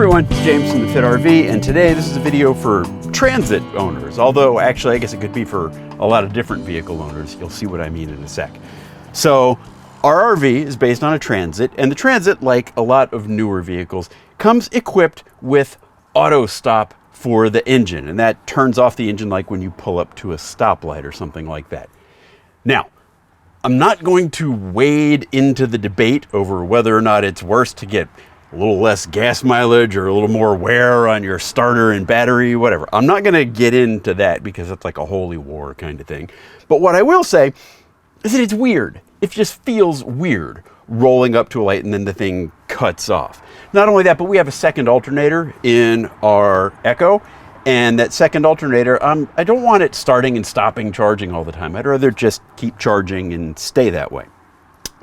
everyone, it's James from the Fit RV, and today this is a video for transit owners, although actually I guess it could be for a lot of different vehicle owners. You'll see what I mean in a sec. So our RV is based on a Transit, and the Transit, like a lot of newer vehicles, comes equipped with Autostop for the engine, and that turns off the engine like when you pull up to a stoplight or something like that. Now, I'm not going to wade into the debate over whether or not it's worse to get a little less gas mileage or a little more wear on your starter and battery, whatever. I'm not going to get into that because it's like a holy war kind of thing. But what I will say is that it's weird. It just feels weird rolling up to a light and then the thing cuts off. Not only that, but we have a second alternator in our Echo, and that second alternator, I don't want it starting and stopping charging all the time. I'd rather just keep charging and stay that way.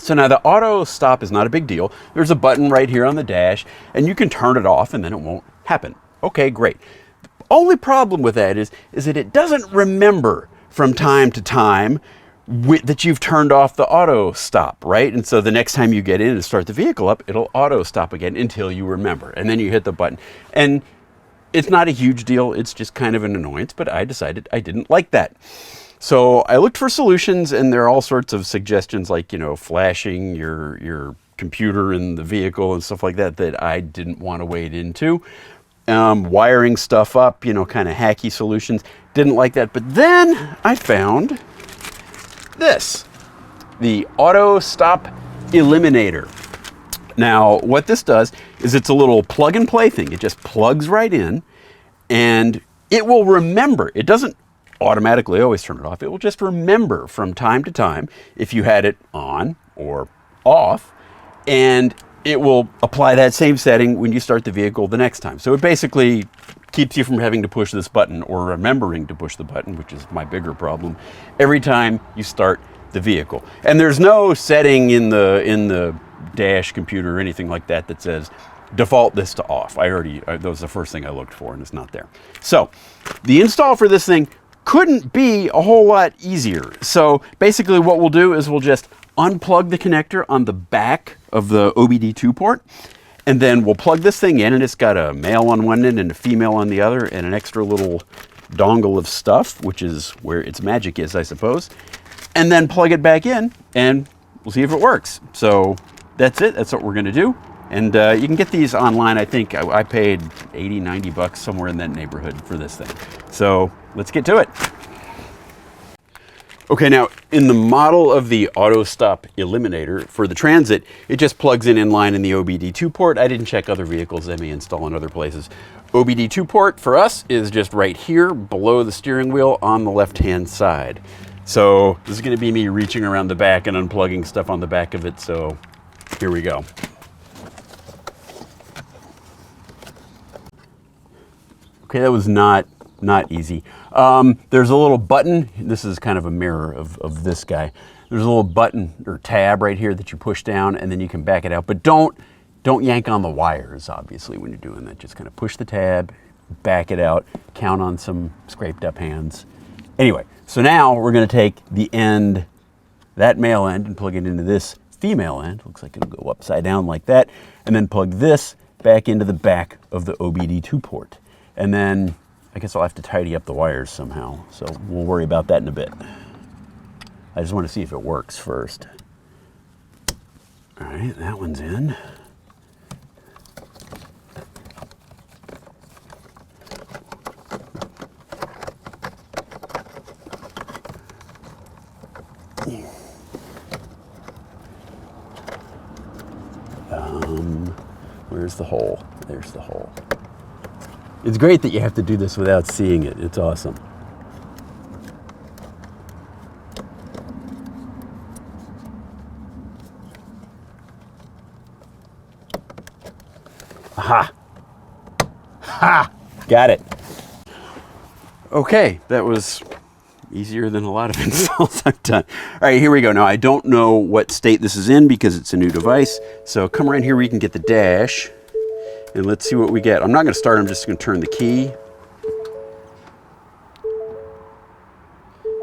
So now the auto stop is not a big deal. There's a button right here on the dash, and you can turn it off and then it won't happen. Okay, great. The only problem with that is that it doesn't remember from time to time that you've turned off the auto stop, right? And so the next time you get in and start the vehicle up, it'll auto stop again until you remember, and then you hit the button. And it's not a huge deal. It's just kind of an annoyance, but I decided I didn't like that. So I looked for solutions, and there are all sorts of suggestions like, flashing your computer in the vehicle and stuff like that that I didn't want to wade into. Wiring stuff up, kind of hacky solutions. Didn't like that. But then I found this, the Autostop Eliminator. Now, what this does is it's a little plug and play thing. It just plugs right in, and it will remember. It doesn't automatically always turn it off. It will just remember from time to time if you had it on or off, and it will apply that same setting when you start the vehicle the next time. So it basically keeps you from having to push this button or remembering to push the button, which is my bigger problem, every time you start the vehicle. And there's no setting in the dash computer or anything like that that says default this to off. That was the first thing I looked for, and it's not there. So the install for this thing couldn't be a whole lot easier. So basically what we'll do is we'll just unplug the connector on the back of the OBD2 port, and then we'll plug this thing in, and it's got a male on one end and a female on the other, and an extra little dongle of stuff, which is where its magic is, I suppose. And then plug it back in, and we'll see if it works. So that's it. That's what we're going to do. And you can get these online. I think I paid 80, 90 bucks, somewhere in that neighborhood for this thing. So let's get to it. Okay, now in the model of the Autostop Eliminator for the Transit, it just plugs in line in the OBD2 port. I didn't check other vehicles they may install in other places. OBD2 port for us is just right here below the steering wheel on the left-hand side. So this is going to be me reaching around the back and unplugging stuff on the back of it. So here we go. Okay, that was not easy. There's a little button. This is kind of a mirror of this guy. There's a little button or tab right here that you push down, and then you can back it out. But don't yank on the wires, obviously, when you're doing that. Just kind of push the tab, back it out, count on some scraped up hands. Anyway, so now we're going to take the end, that male end, and plug it into this female end. Looks like it'll go upside down like that. And then plug this back into the back of the OBD2 port. And then I guess I'll have to tidy up the wires somehow. So we'll worry about that in a bit. I just want to see if it works first. All right, that one's in. Where's the hole? There's the hole. It's great that you have to do this without seeing it. It's awesome. Aha! Ha! Got it. Okay, that was easier than a lot of installs I've done. All right, here we go. Now, I don't know what state this is in because it's a new device. So come around here where you can get the dash, and let's see what we get. I'm not going to start. I'm just going to turn the key.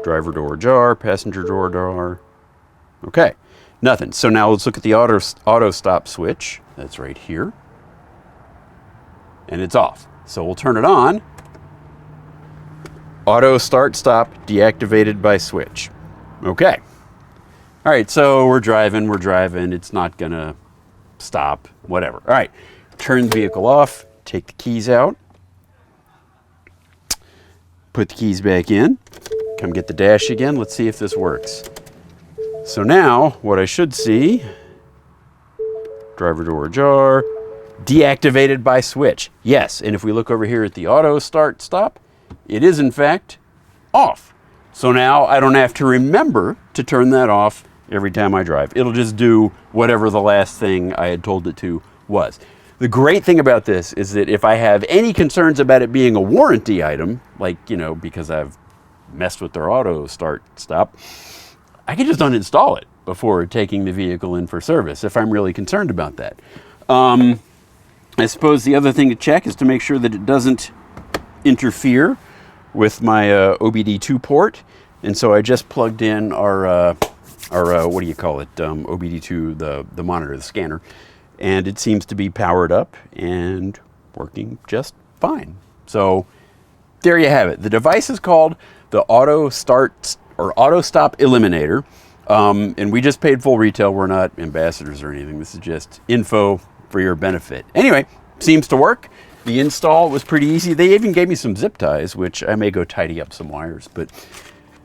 Driver door ajar, passenger door ajar. Okay, nothing. So now let's look at the auto stop switch. That's right here. and it's off. So we'll turn it on. Auto start stop deactivated by switch. Okay. All right, so we're driving, it's not gonna stop, whatever. All right, turn the vehicle off, take the keys out, put the keys back in, come get the dash again. Let's see if this works. So now what I should see, driver door ajar, deactivated by switch. Yes, and if we look over here at the auto start stop, it is in fact off. So now I don't have to remember to turn that off every time I drive. It'll just do whatever the last thing I had told it to was. The great thing about this is that if I have any concerns about it being a warranty item, like, you know, because I've messed with their auto start stop, I can just uninstall it before taking the vehicle in for service if I'm really concerned about that. I suppose the other thing to check is to make sure that it doesn't interfere with my OBD2 port. And so I just plugged in our what do you call it, OBD2, the monitor, the scanner, and it seems to be powered up and working just fine. So there you have it. The device is called the Autostop Eliminator, and we just paid full retail. We're not ambassadors or anything. This is just info for your benefit. Anyway, seems to work. The install was pretty easy. They even gave me some zip ties, which I may go tidy up some wires, but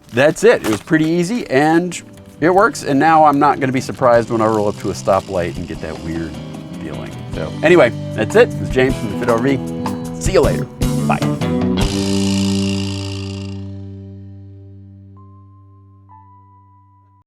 that's it. It was pretty easy and it works. And now I'm not going to be surprised when I roll up to a stoplight and get that weird feeling. So anyway, that's it. This is James from the Fit RV. See you later. Bye.